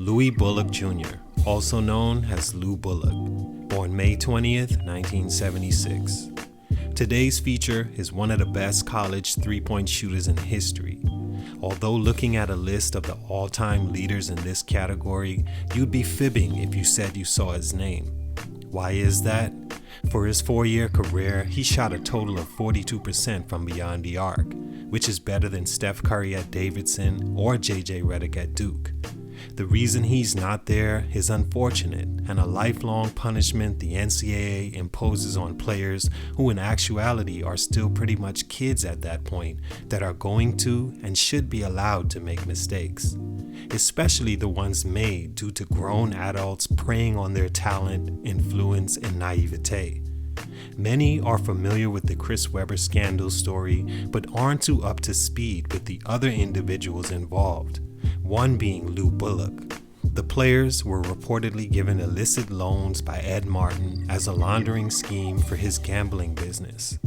Louis Bullock Jr., also known as Lou Bullock, born May 20th, 1976. Today's feature is one of the best college three-point shooters in history. Although looking at a list of the all-time leaders in this category, you'd be fibbing if you said you saw his name. Why is that? For his 4-year career, he shot a total of 42% from beyond the arc, which is better than Steph Curry at Davidson or JJ Redick at Duke. The reason he's not there is unfortunate and a lifelong punishment the NCAA imposes on players who in actuality are still pretty much kids at that point that are going to and should be allowed to make mistakes, especially the ones made due to grown adults preying on their talent, influence, and naivete. Many are familiar with the Chris Webber scandal story but aren't too up to speed with the other individuals involved. One being Lou Bullock. The players were reportedly given illicit loans by Ed Martin as a laundering scheme for his gambling business.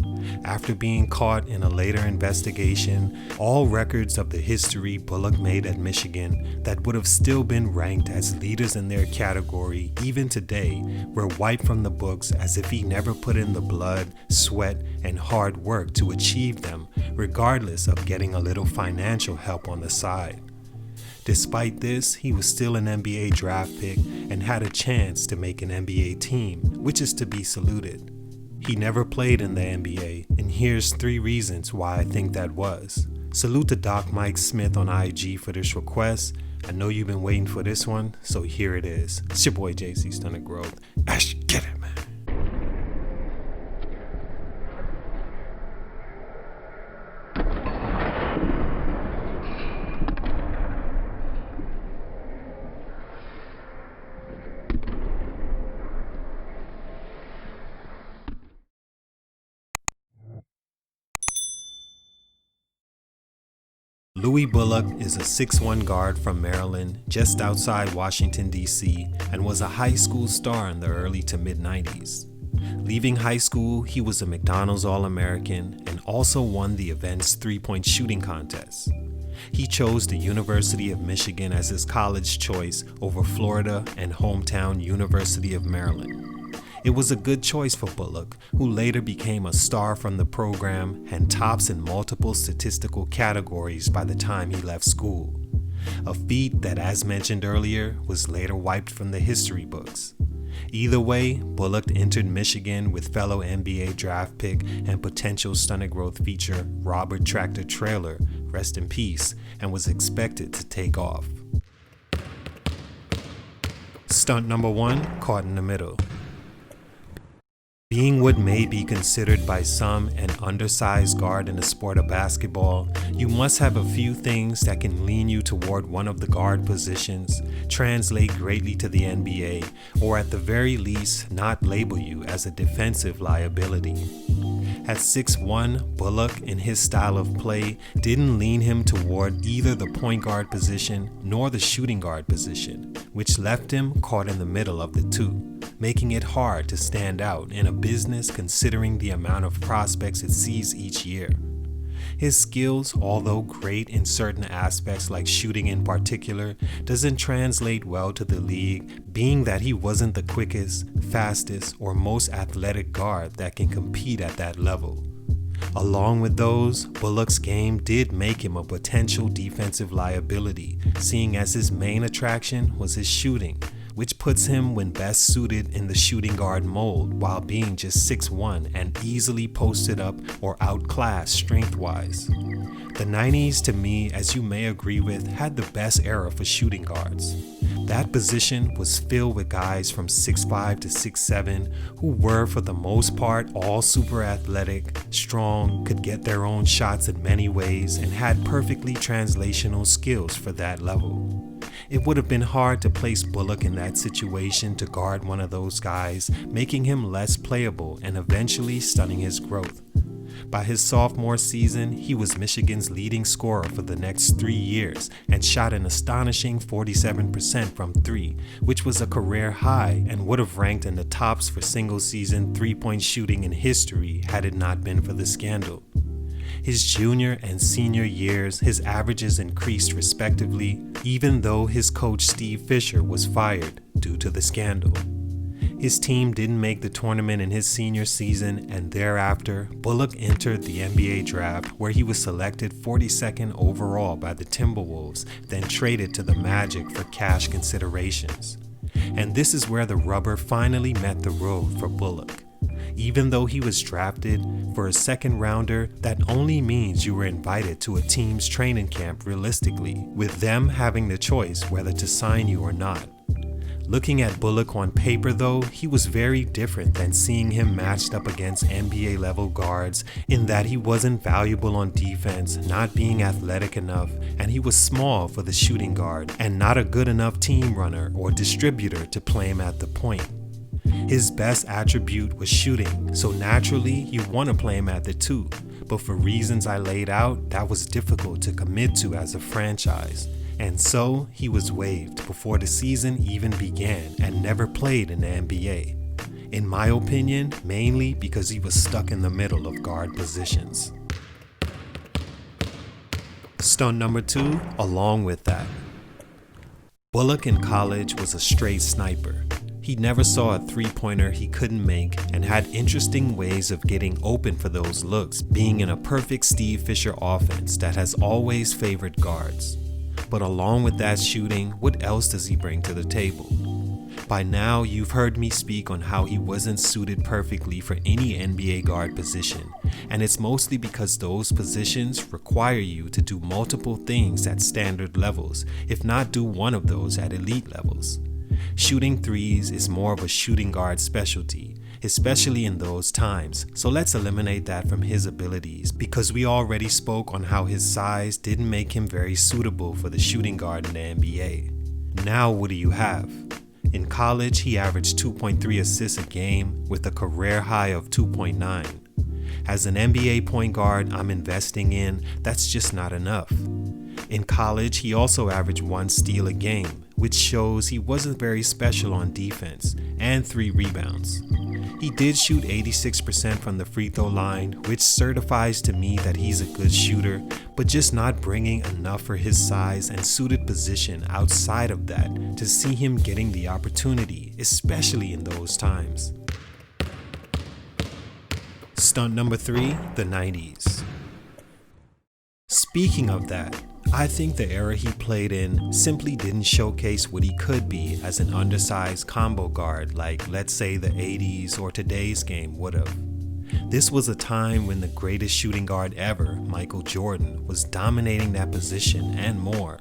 After being caught in a later investigation, all records of the history Bullock made at Michigan that would have still been ranked as leaders in their category even today were wiped from the books as if he never put in the blood, sweat, and hard work to achieve them, regardless of getting a little financial help on the side. Despite this, he was still an NBA draft pick and had a chance to make an NBA team, which is to be saluted. He never played in the NBA, and here's 3 reasons why I think that was. Salute to Doc Mike Smith on IG for this request. I know you've been waiting for this one, so here it is. It's your boy JC Stunted Growth. Ash, get it, man. Louis Bullock is a 6'1" guard from Maryland, just outside Washington, D.C., and was a high school star in the early to mid-90s. Leaving high school, he was a McDonald's All-American and also won the event's three-point shooting contest. He chose the University of Michigan as his college choice over Florida and hometown University of Maryland. It was a good choice for Bullock, who later became a star from the program and tops in multiple statistical categories by the time he left school. A feat that, as mentioned earlier, was later wiped from the history books. Either way, Bullock entered Michigan with fellow NBA draft pick and potential Stunted Growth feature Robert Tractor Traylor, rest in peace, and was expected to take off. Stunt number 1, caught in the middle. Being what may be considered by some an undersized guard in the sport of basketball, you must have a few things that can lean you toward one of the guard positions, translate greatly to the NBA, or at the very least not label you as a defensive liability. At 6'1", Bullock, in his style of play, didn't lean him toward either the point guard position nor the shooting guard position, which left him caught in the middle of the two, making it hard to stand out in a business considering the amount of prospects it sees each year. His skills, although great in certain aspects like shooting in particular, doesn't translate well to the league, being that he wasn't the quickest, fastest, or most athletic guard that can compete at that level. Along with those, Bullock's game did make him a potential defensive liability, seeing as his main attraction was his shooting, which puts him when best suited in the shooting guard mold while being just 6'1" and easily posted up or outclassed strength-wise. The 90s, to me, as you may agree with, had the best era for shooting guards. That position was filled with guys from 6'5" to 6'7" who were, for the most part, all super athletic, strong, could get their own shots in many ways, and had perfectly translational skills for that level. It would have been hard to place Bullock in that situation to guard one of those guys, making him less playable and eventually stunning his growth. By his sophomore season, he was Michigan's leading scorer for the next 3 years and shot an astonishing 47% from 3, which was a career high and would have ranked in the tops for single-season three-point shooting in history had it not been for the scandal. His junior and senior years, his averages increased respectively, even though his coach Steve Fisher was fired due to the scandal. His team didn't make the tournament in his senior season, and thereafter, Bullock entered the NBA draft where he was selected 42nd overall by the Timberwolves, then traded to the Magic for cash considerations. And this is where the rubber finally met the road for Bullock. Even though he was drafted for a second rounder, that only means you were invited to a team's training camp realistically, with them having the choice whether to sign you or not. Looking at Bullock on paper though, he was very different than seeing him matched up against NBA level guards in that he wasn't valuable on defense, not being athletic enough, and he was small for the shooting guard and not a good enough team runner or distributor to play him at the point. His best attribute was shooting, so naturally you want to play him at the 2, but for reasons I laid out, that was difficult to commit to as a franchise. And so, he was waived before the season even began and never played in the NBA. In my opinion, mainly because he was stuck in the middle of guard positions. Stunt number 2, along with that. Bullock in college was a straight sniper. He never saw a three-pointer he couldn't make and had interesting ways of getting open for those looks, being in a perfect Steve Fisher offense that has always favored guards. But along with that shooting, what else does he bring to the table? By now, you've heard me speak on how he wasn't suited perfectly for any NBA guard position, and it's mostly because those positions require you to do multiple things at standard levels, if not do one of those at elite levels. Shooting threes is more of a shooting guard specialty, especially in those times, so let's eliminate that from his abilities because we already spoke on how his size didn't make him very suitable for the shooting guard in the NBA. Now what do you have? In college, he averaged 2.3 assists a game with a career high of 2.9. As an NBA point guard I'm investing in, that's just not enough. In college, he also averaged 1 steal a game, which shows he wasn't very special on defense, and 3 rebounds. He did shoot 86% from the free throw line, which certifies to me that he's a good shooter, but just not bringing enough for his size and suited position outside of that to see him getting the opportunity, especially in those times. Stunt number 3, the 90s. Speaking of that, I think the era he played in simply didn't showcase what he could be as an undersized combo guard like, let's say, the 80s or today's game would have. This was a time when the greatest shooting guard ever, Michael Jordan, was dominating that position and more.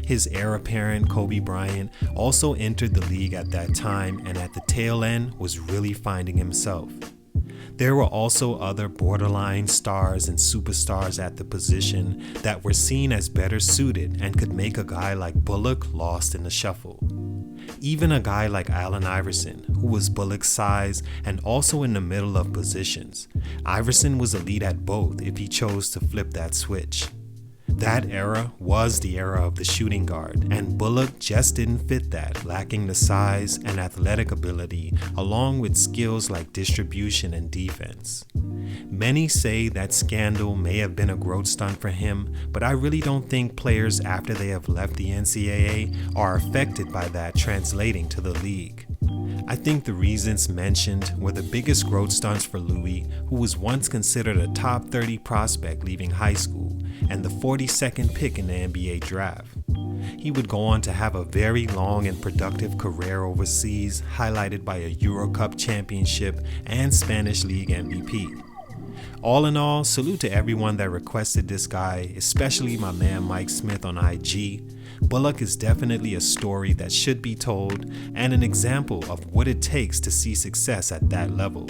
His heir apparent, Kobe Bryant, also entered the league at that time and at the tail end was really finding himself. There were also other borderline stars and superstars at the position that were seen as better suited and could make a guy like Bullock lost in the shuffle. Even a guy like Allen Iverson, who was Bullock's size and also in the middle of positions. Iverson was elite at both if he chose to flip that switch. That era was the era of the shooting guard, and Bullock just didn't fit that, lacking the size and athletic ability, along with skills like distribution and defense. Many say that scandal may have been a growth stunt for him, but I really don't think players after they have left the NCAA are affected by that translating to the league. I think the reasons mentioned were the biggest growth stunts for Louis, who was once considered a top 30 prospect leaving high school, and the 42nd pick in the NBA draft. He would go on to have a very long and productive career overseas, highlighted by a Euro Cup championship and Spanish League MVP. All in all, salute to everyone that requested this guy, especially my man Mike Smith on IG. Bullock is definitely a story that should be told and an example of what it takes to see success at that level.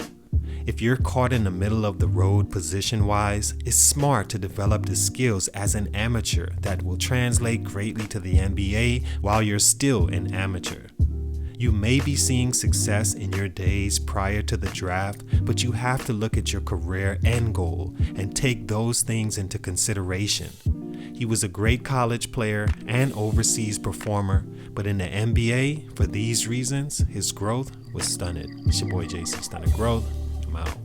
If you're caught in the middle of the road position-wise, it's smart to develop the skills as an amateur that will translate greatly to the NBA while you're still an amateur. You may be seeing success in your days prior to the draft, but you have to look at your career end goal and take those things into consideration. He was a great college player and overseas performer, but in the NBA, for these reasons, his growth was stunted. It's your boy JC, Stunted Growth. I'm out.